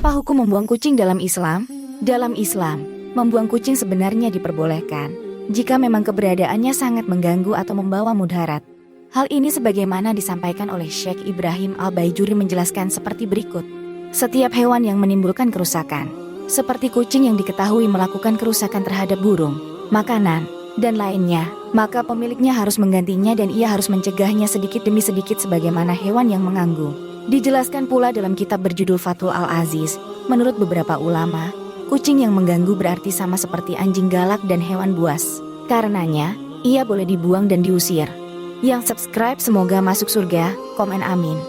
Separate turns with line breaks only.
Apa hukum membuang kucing dalam Islam? Dalam Islam, membuang kucing sebenarnya diperbolehkan jika memang keberadaannya sangat mengganggu atau membawa mudarat. Hal ini sebagaimana disampaikan oleh Syekh Ibrahim Al-Baijuri menjelaskan seperti berikut. Setiap hewan yang menimbulkan kerusakan, seperti kucing yang diketahui melakukan kerusakan terhadap burung, makanan, dan lainnya, maka pemiliknya harus menggantinya dan ia harus mencegahnya sedikit demi sedikit sebagaimana hewan yang mengganggu. Dijelaskan pula dalam kitab berjudul Fathul Al-Aziz, menurut beberapa ulama, kucing yang mengganggu berarti sama seperti anjing galak dan hewan buas. Karenanya, ia boleh dibuang dan diusir. Yang subscribe semoga masuk surga, komen amin.